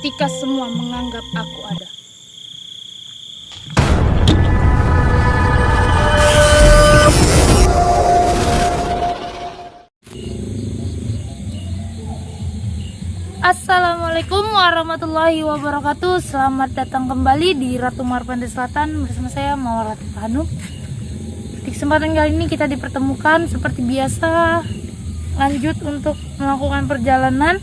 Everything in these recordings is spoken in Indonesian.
ketika semua menganggap aku ada. Assalamualaikum warahmatullahi wabarakatuh. Selamat datang kembali di Ratu Marpande Selatan bersama saya Mawar Latif Hanum. Di kesempatan kali ini kita dipertemukan seperti biasa, lanjut untuk melakukan perjalanan.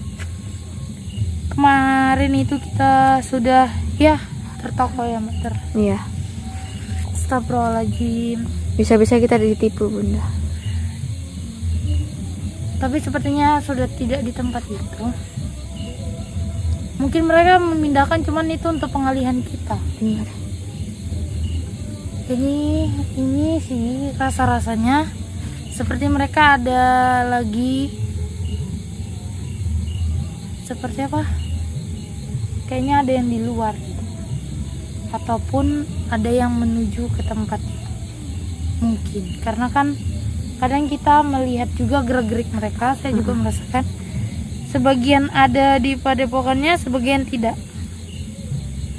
Kemarin itu kita sudah tertoko ya meter. Iya. Astagfirullahaladzim. Bisa-bisa kita ditipu, Bunda. Tapi sepertinya sudah tidak di tempat itu. Mungkin mereka memindahkan, cuman itu untuk pengalihan kita. Benar. Jadi ini sih rasa-rasanya seperti mereka ada lagi seperti apa? Kayaknya ada yang di luar ataupun ada yang menuju ke tempat itu. Mungkin karena kan kadang kita melihat juga gerak-gerik mereka. Saya juga merasakan sebagian ada di padepokannya, sebagian tidak.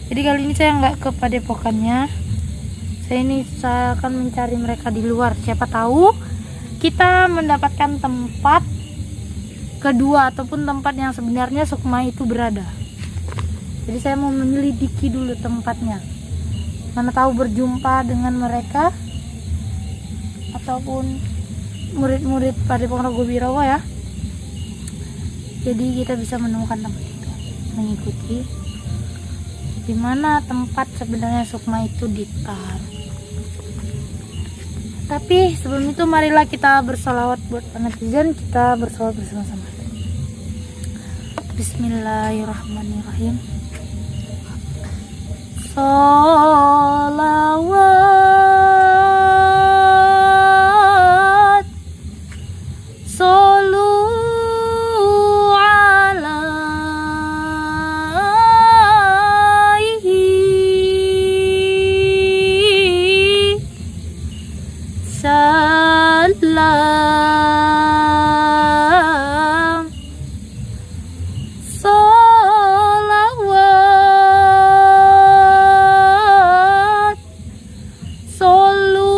Jadi kali ini saya nggak ke padepokannya. Saya akan mencari mereka di luar. Siapa tahu kita mendapatkan tempat kedua ataupun tempat yang sebenarnya Sukma itu berada. Jadi saya mau menyelidiki dulu tempatnya. Mana tahu berjumpa dengan mereka ataupun murid-murid Padepokan Rogo Birawa ya. Jadi kita bisa menemukan tempat itu, mengikuti di mana tempat sebenarnya Sukma itu ditaruh. Tapi sebelum itu marilah kita bersolawat buat netizen, kita bersolawat bersama-sama. Bismillahirrahmanirrahim. Sholawat Solu alaihi salam. Sholawat Solu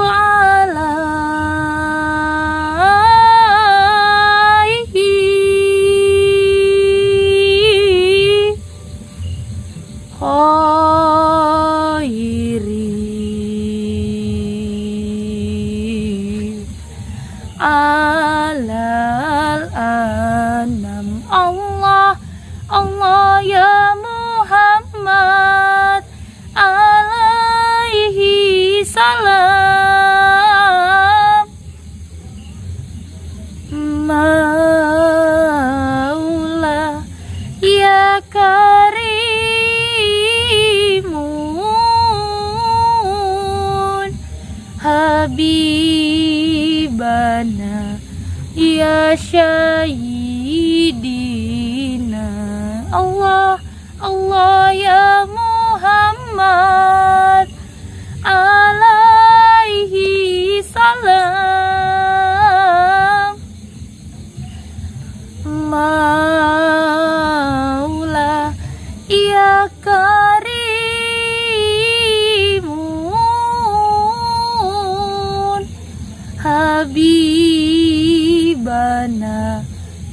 alaihi khairi alal anam. Allah ya Muhammad alaihi salam. Maula ya karimun habibana ya syahidina. Allah ya Muhammad alaihi salam. Maula ya karimun habibana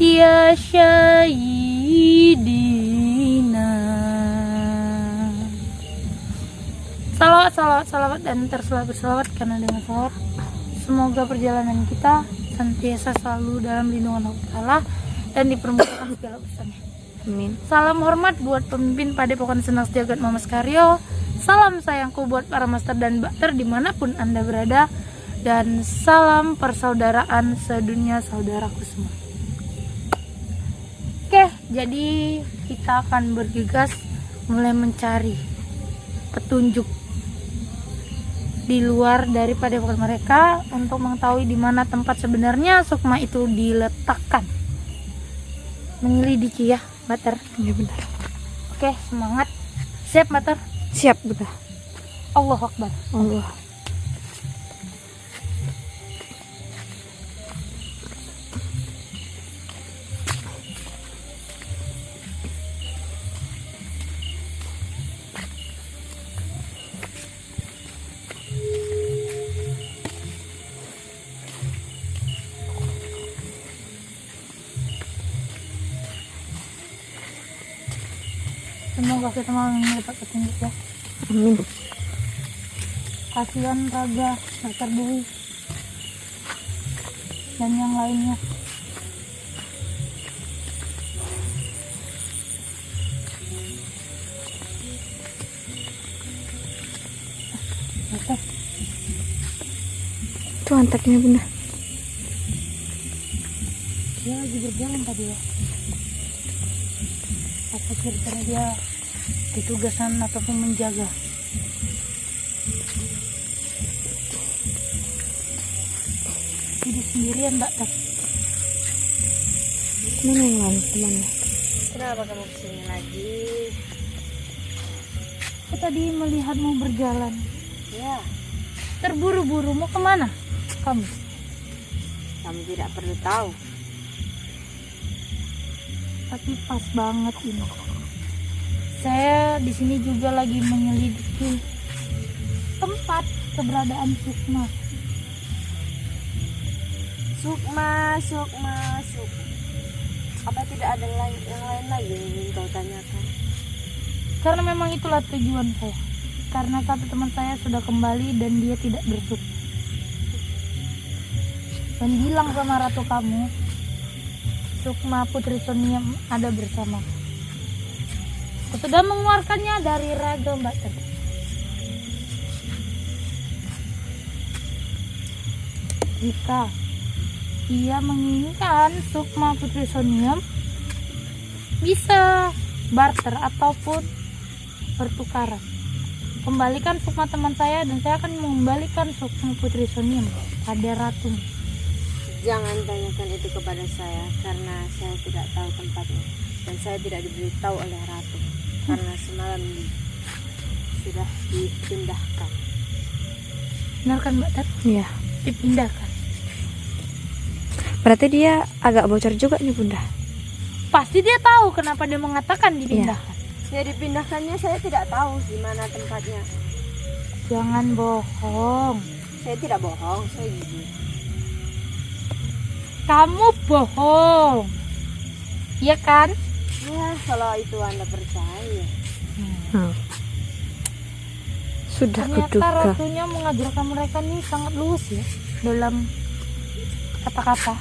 ya syahidina. Salawat dan berselawat karena dengan salawat semoga perjalanan kita senantiasa selalu dalam lindungan Allah Ta'ala dan dipermuliakan segala urusannya. Amin. Salam hormat buat pemimpin Padepokan Senang Sejagat Mamas Karyo. Salam sayangku buat para master dan bakter dimanapun Anda berada. Dan salam persaudaraan sedunia saudaraku semua. Oke, jadi kita akan bergegas mulai mencari petunjuk di luar dari padepokan mereka untuk mengetahui di mana tempat sebenarnya Sukma itu diletakkan. Menyelidiki ya, Bater. Iya benar. Oke, semangat. Siap, Bater? Siap, Bunda. Allahu Akbar. Allah. Semoga kita mau mendapat petunjuk ya. Amin. Kasihan Raga, Dr. Dwi, dan yang lainnya. Oke. Itu anteknya bunda. Dia lagi berjalan tadi ya. Apa kira-kira dia ditugasan ataupun menjaga? Hidup sendirian Mbak Tat. Mana yang lain temannya? Kenapa kamu kesini lagi? Aku tadi melihatmu berjalan. Ya, Terburu-buru mau kemana? Kamu? kamu tidak perlu tahu. Tapi pas banget ini. Saya di sini juga lagi menyelidiki tempat keberadaan Sukma. Sukma. Apa tidak ada yang lain lagi yang ingin kau tanyakan? Karena memang itulah tujuan saya. Karena satu teman saya sudah kembali dan dia tidak bersukma. Dan bilang sama ratu kamu, Sukma Putri Soniam ada bersama. Aku sudah mengeluarkannya dari raga Mbak Tat. Jika ia menginginkan Sukma Putri Soniam, bisa barter ataupun pertukaran. Kembalikan Sukma teman saya dan saya akan mengembalikan Sukma Putri Soniam pada ratu. Jangan tanyakan itu kepada saya karena saya tidak tahu tempatnya dan saya tidak diberitahu oleh ratu karena semalam sudah dipindahkan. Benar kan Mbak Tat? Iya. Dipindahkan. Berarti dia agak bocor juga nih bunda. Pasti dia tahu kenapa dia mengatakan dipindahkan. Ya dipindahkannya saya tidak tahu di mana tempatnya. Jangan bohong. Saya tidak bohong, saya jujur. Kamu bohong. Iya kan? Ya kalau itu Anda percaya. Sudah Ternyata kuduga. ratunya mengajarkan mereka nih sangat luas ya dalam kata-kata.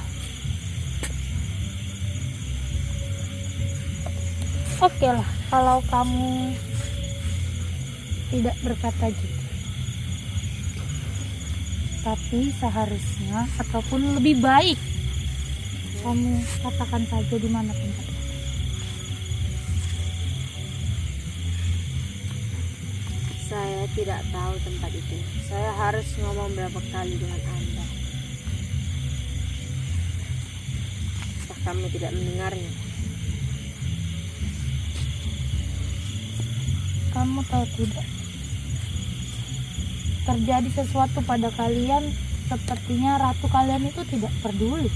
Oke lah, kalau kamu tidak berkata gitu. Tapi seharusnya ataupun lebih baik kamu katakan saja di mana tempatnya. Saya tidak tahu tempat itu. Saya harus ngomong berapa kali dengan Anda. Apakah kamu tidak mendengarnya? Kamu tahu tidak? Terjadi sesuatu pada kalian, sepertinya ratu kalian itu tidak peduli.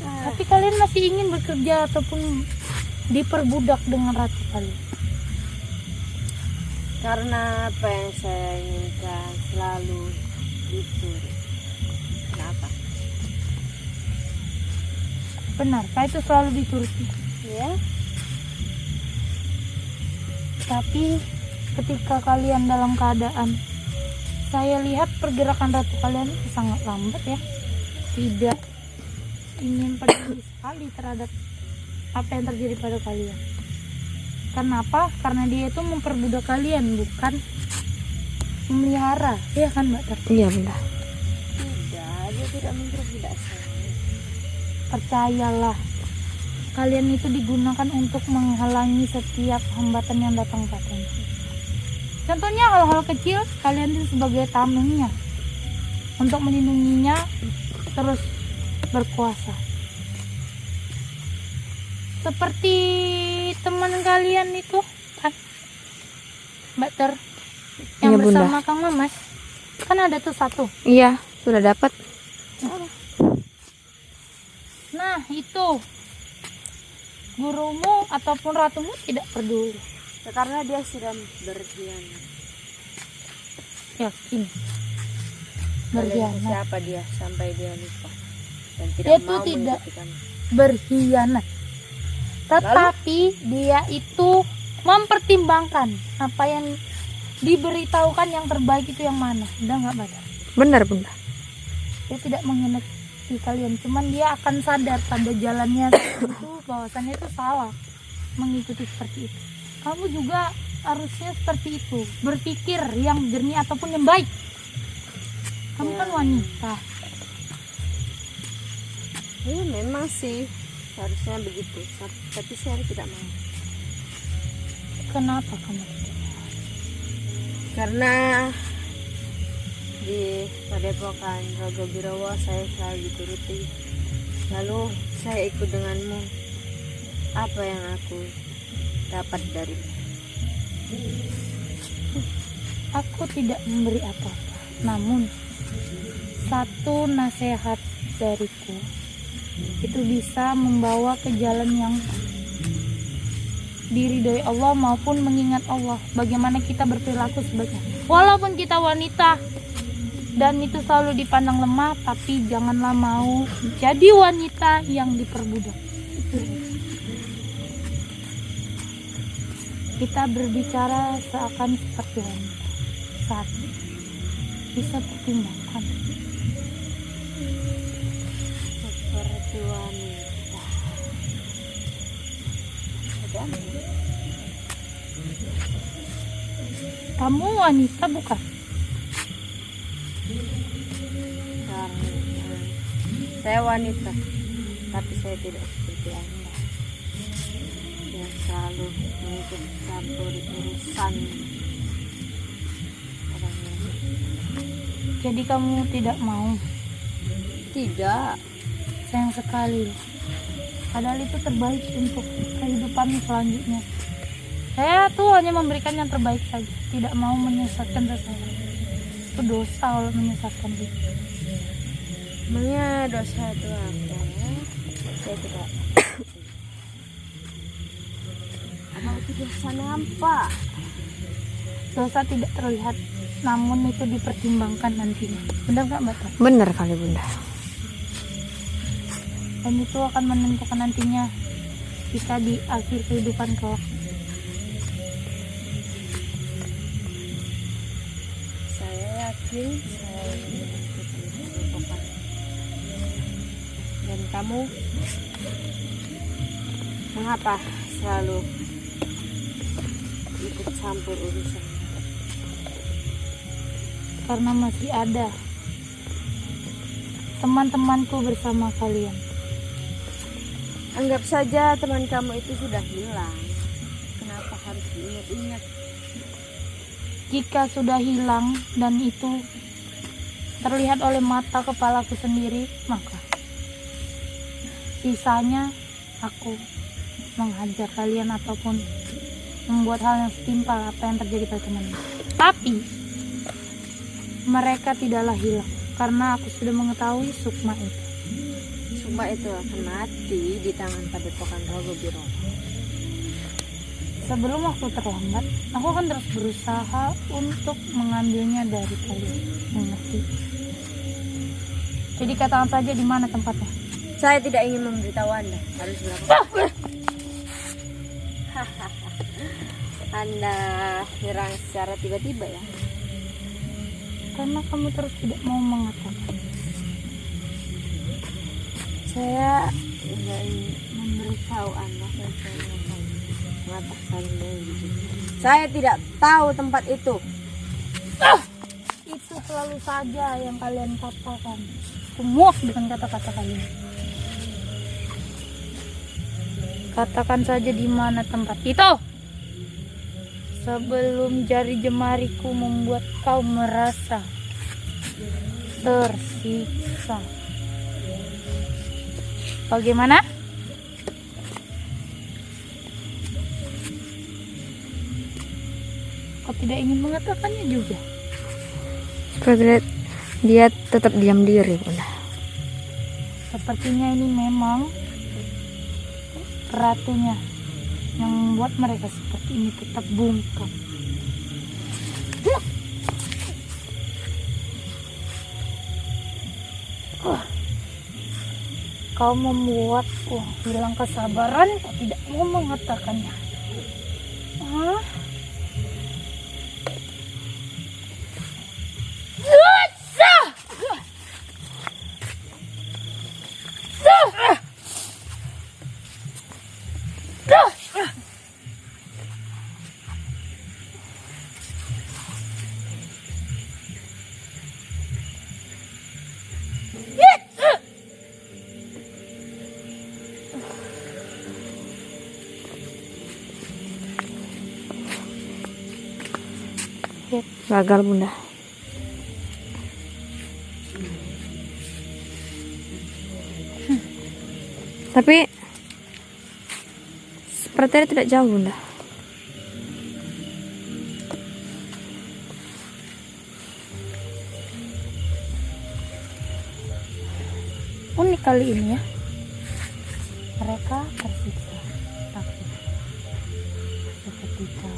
Tapi kalian masih ingin bekerja ataupun diperbudak dengan ratu kalian. Karena apa yang saya inginkan selalu dituruti. Kenapa? Benarkah itu selalu dituruti? Ya, Tapi ketika kalian dalam keadaan, saya lihat pergerakan ratu kalian itu sangat lambat ya. Tidak ingin peduli sekali terhadap apa yang terjadi pada kalian. Kenapa? Karena dia itu memperbudak kalian, bukan memelihara. Iya kan Mbak Tat? Iya bunda. tidak. Dia tidak memperbudak saya. Percayalah, kalian itu digunakan untuk menghalangi setiap hambatan yang datang padanya. Contohnya hal-hal kecil, kalian itu sebagai tamengnya untuk melindunginya terus berkuasa. Seperti teman kalian itu kan, Mbak Ter, yang Iya, Bunda. bersama Kang Mamas, kan ada tuh satu. Iya, sudah dapat. Nah itu gurumu ataupun ratumu tidak peduli. Ya, karena dia sudah berkhianat. Yakin Kalian berkhianat. siapa dia sampai dia lupa dan tidak Dia tuh mau tidak mengikuti kami. berkhianat, tetapi dia itu mempertimbangkan apa yang diberitahukan yang terbaik itu yang mana. Udah nggak Badar? Benar bunda. Dia tidak mengenai kalian, cuman dia akan sadar pada jalannya itu bahwasannya itu salah mengikuti seperti itu. Kamu juga harusnya seperti itu, berpikir yang jernih ataupun yang baik. Kamu kan wanita. Ya memang sih harusnya begitu, tapi saya tidak mau. Kenapa kamu? Karena di Padepokan Rogo Birowo saya selalu dituruti, lalu saya ikut denganmu. Apa yang aku dapat dari? Aku tidak memberi apa-apa, namun satu nasihat dariku itu bisa membawa ke jalan yang diridhoi Allah maupun mengingat Allah. Bagaimana kita berperilaku sebaiknya, walaupun kita wanita dan itu selalu dipandang lemah, tapi janganlah mau jadi wanita yang diperbudak. Kita berbicara seakan seperti wanita. Satu, bisa pertimbangkan. Seperti wanita. Ada apa? Kamu wanita bukan? Karena saya wanita, tapi saya tidak seperti Anda yang selalu mengikut campur urusan orang lain. Jadi kamu tidak mau? Tidak. Sayang sekali. Padahal itu terbaik untuk kehidupan selanjutnya. Saya tuh hanya memberikan yang terbaik saja, tidak mau menyesatkan seseorang. Itu dosa kalau menyesatkan diri. Emangnya dosa itu apa ya? Saya tidak. Apa itu dosa nampak? Dosa tidak terlihat, namun itu dipertimbangkan nantinya. Benar nggak Mbak Tan? Benar kali bunda. Dan itu akan menentukan nantinya kita di akhir kehidupan kelak. Saya yakin saya mengikuti Padepokan. Dan kamu mengapa selalu ikut campur urusan? Karena masih ada teman-temanku bersama kalian. Anggap saja teman kamu itu sudah hilang. Kenapa harus diingat-ingat? Jika sudah hilang dan itu terlihat oleh mata kepalaku sendiri, maka sisanya aku menghajar kalian ataupun membuat hal yang setimpal apa yang terjadi pada temanku. Tapi mereka tidaklah hilang karena aku sudah mengetahui Sukma itu. Sukma itu akan mati di tangan Padepokan Rogo Birowo. Sebelum waktu terlambat, aku akan terus berusaha untuk mengambilnya dari kalian. Mengerti? Jadi katakan saja di mana tempatnya. Saya tidak ingin memberitahu Anda. Harus berapa? Anda nyerang secara tiba-tiba ya? Karena kamu terus tidak mau mengatakan. Saya Tidak ingin memberitahu Anda. Dan saya mengatakan begitu. Saya tidak tahu tempat itu. itu selalu saja yang kalian katakan. Semua dengan kata-kata kalian. Katakan saja di mana tempat itu. Sebelum jari jemariku membuat kau merasa tersiksa. Bagaimana? Kau tidak ingin mengatakannya juga? Supaya dia tetap diam diri bunda. Sepertinya ini memang ratunya yang membuat mereka seperti ini tetap bungkam. Kau membuatku hilang kesabaran, kau tidak mau mengatakannya. Hah? Gagal bunda. Tapi sepertinya tidak jauh bunda. Unik kali ini ya, mereka tersiksa tapi seketika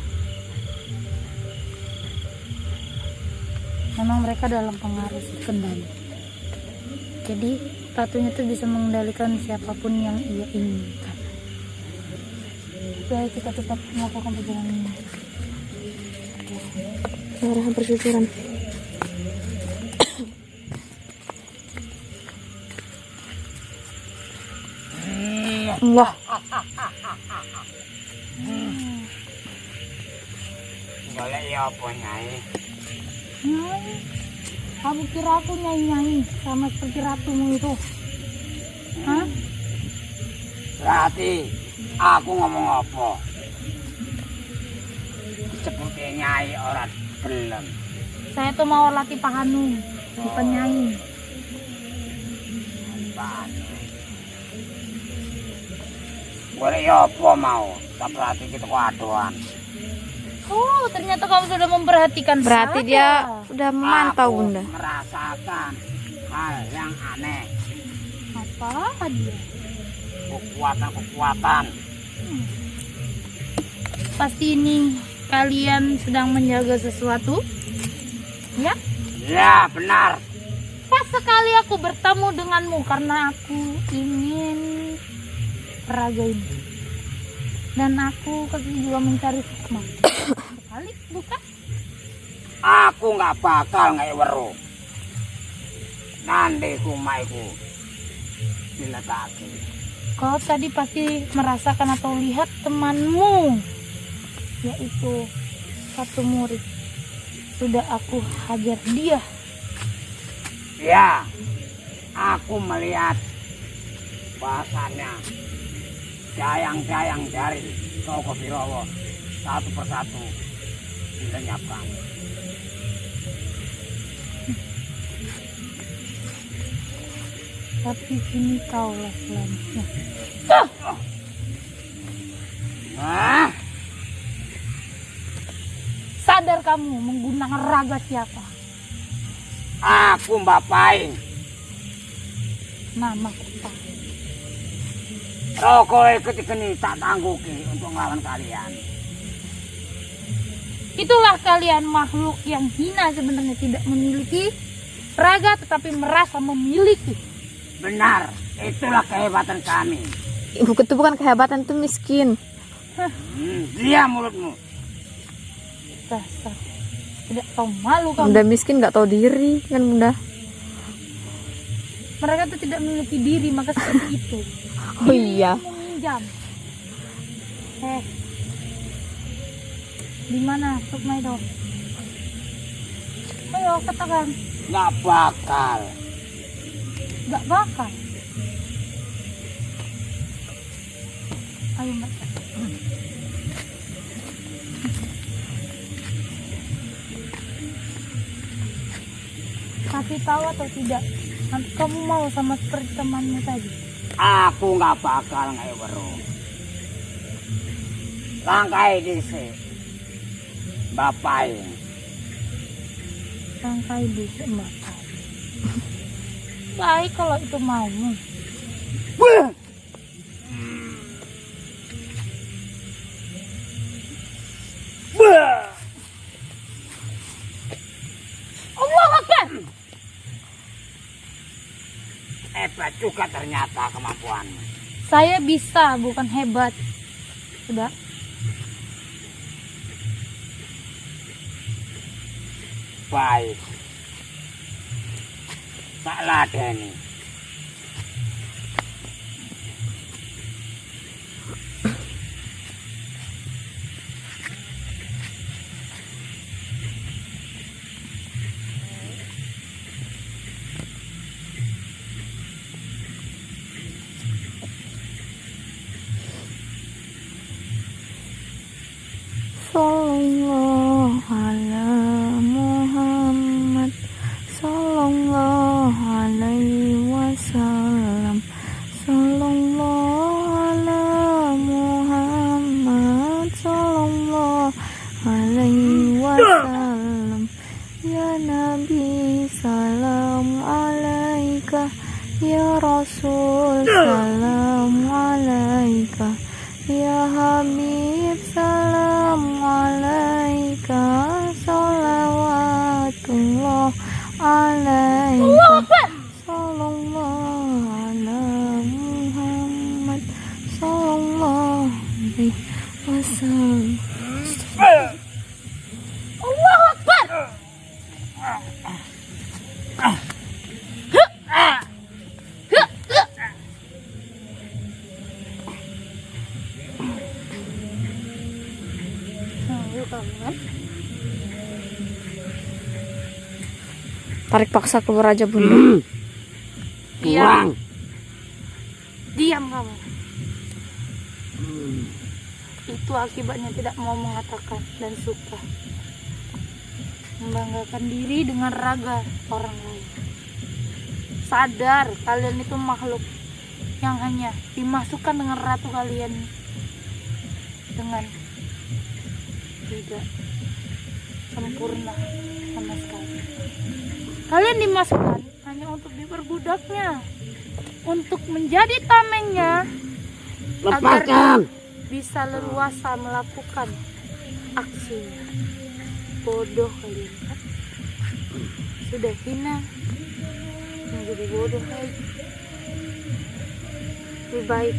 memang mereka dalam pengaruh kendali. Jadi ratunya tuh bisa mengendalikan siapapun yang ia inginkan. Baik, kita tetap melakukan perjalanan ini. Darah bercucuran. Wah, Golek ya apa nyai? Nyai, kamu kira aku nyai-nyai sama seperti ratumu itu? Hah? Berarti aku ngomong apa? Seperti nyai orang gelem. Saya tuh mau latih Pak Hanung, bukan nyai. Golek ya apa mau? Tak berarti kita kuaduan. Oh, ternyata kamu sudah memperhatikan berarti saya. dia sudah memantau Aku bunda. merasakan hal yang aneh. Apa dia? Kekuatan-kekuatan. Pasti ini kalian sedang menjaga sesuatu? Ya? Ya benar. Pas sekali aku bertemu denganmu karena aku ingin raga ini. Dan aku juga mencari hikmah. Sekali, bukan? Aku nggak bakal nggak weruh. Nanti kumaiku diletaki. Kau tadi pasti merasakan atau lihat temanmu, yaitu satu murid. Sudah aku hajar dia. Ya, aku melihat bahasanya dayang-dayang dari Toko Birowo satu persatu dilenyapkan. Tapi kini kaulah selanjutnya. Hah? Sadar kamu menggunakan raga siapa? Aku Mbak Paing. Nama kita. Rokok ketika ini tak tangguki untuk melawan kalian. Itulah kalian makhluk yang hina, sebenarnya tidak memiliki raga tetapi merasa memiliki. Benar, itulah kehebatan kami. Ibu itu bukan kehebatan, itu miskin. Diam mulutmu. Dasar tidak tahu malu kamu. Bunda miskin nggak tahu diri kan bunda. Mereka tuh tidak memiliki diri, maka seperti itu. Oh iya. Meminjam. Di mana Sukma itu? Ayo katakan. Nggak bakal. Gak bakal. Ayo Mbak. Kasih tahu atau tidak? Nanti kamu mau sama seperti temanmu tadi. Aku nggak bakal nggak weruh. Langkai dhisik. Bapak ini. Rangkai bisa Mbak. Baik kalau itu maumu. Allah Akbar. Hebat juga ternyata kemampuanmu. Saya bisa, bukan hebat. Sudah. baik. Tak ladeni. Sallallahu ala Muhammad, sallallahu alaihi wasallam, sallallahu ala Muhammad, sallallahu alaihi wasallam. Ya Nabi salam alaika, ya Rasul salam alaika, ya Habib salam alaika, salawatullah alaika, sallallahu ala Muhammad, sallallahu alaihi wasallam. Allahu Akbar. Tarik paksa keluar aja bunda. Kurang. Diam kamu. Itu akibatnya tidak mau mengatakan dan suka membanggakan diri dengan raga orang lain. Sadar kalian itu makhluk yang hanya dimasukkan dengan ratu kalian dengan tidak sempurna sama sekali. Kalian dimasukkan hanya untuk diperbudaknya, untuk menjadi tamengnya, agar Lepaskan. bisa leluasa melakukan aksinya. Bodoh kalian kan? Sudah hina menjadi bodoh lagi. Lebih baik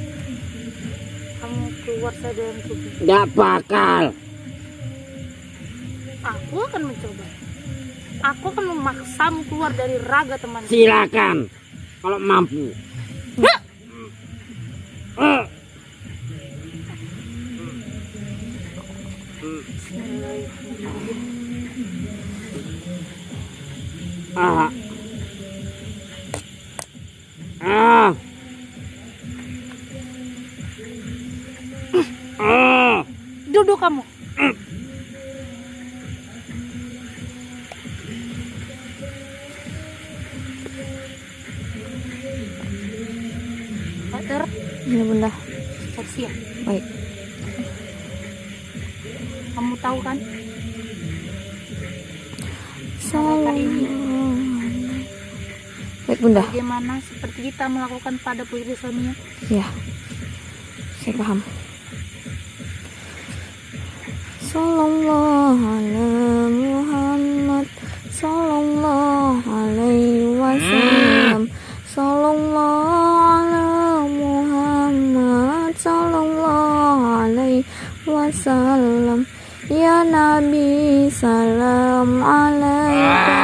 kamu keluar saja dari tubuh. Nggak bakal. Aku akan mencoba. Aku akan memaksamu keluar dari raga teman. Silakan. Kalau mampu. Ah. Ah. Ah. Duduk kamu. Pater, Iya bunda. saksi ya. Baik. Kamu tahu kan? Sallallahu. Baik bunda. Bagaimana seperti kita melakukan pada putri suaminya? Ya, saya paham. Sallallahu ala Muhammad, sallallahu alaihi wasallam, sallallahu ala Muhammad, sallallahu alaihi wasallam. Ya Nabi salam alaika,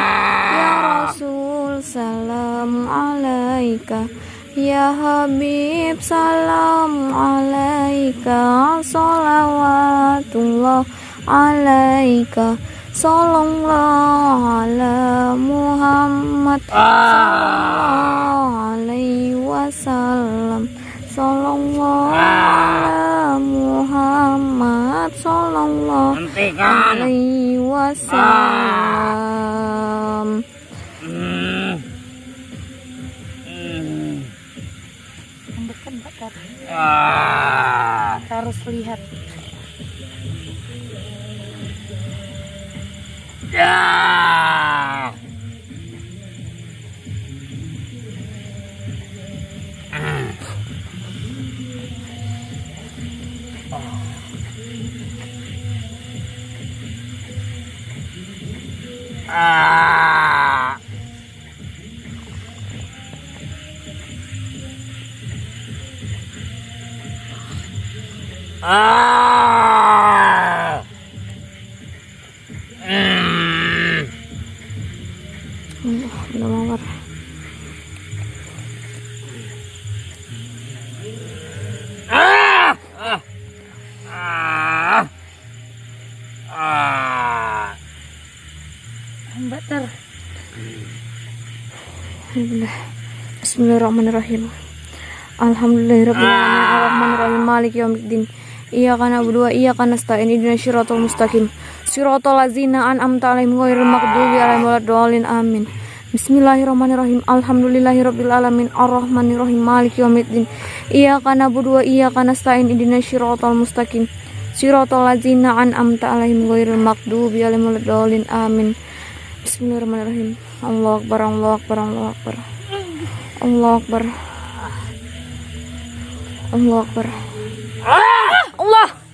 ya Rasul salam alaika, ya Habib salam alaika, salawatullah alaika, sallallahu ala Muhammad, sallallahu alaihi wasallam, sallallahu ala Muhammad, sallallahu Hentikan. alaihi wasallam. Mendekat Pater. Ah. Kita harus lihat. Ya. Ah. Ah. Bismillahirrahmanirrahim. Alhamdulillahirabbil alamin arrahmanirrahim maliki yaumiddin. Iyyaka na'budu wa iyyaka nasta'in ihdinas siratal mustaqim. Siratal ladzina an'amta 'alaihim ghairil maghdubi 'alaihim waladdallin amin. Bismillahirrahmanirrahim. Alhamdulillahirabbil alamin arrahmanirrahim maliki yaumiddin. Iyyaka na'budu wa iyyaka nasta'in ihdinas siratal mustaqim. Siratal ladzina an'amta 'alaihim ghairil maghdubi 'alaihim waladdallin amin. Bismillahirrahmanirrahim. Allahu akbar, Allahu akbar, Allahu akbar. Allahu akbar. Allahu akbar. Allah.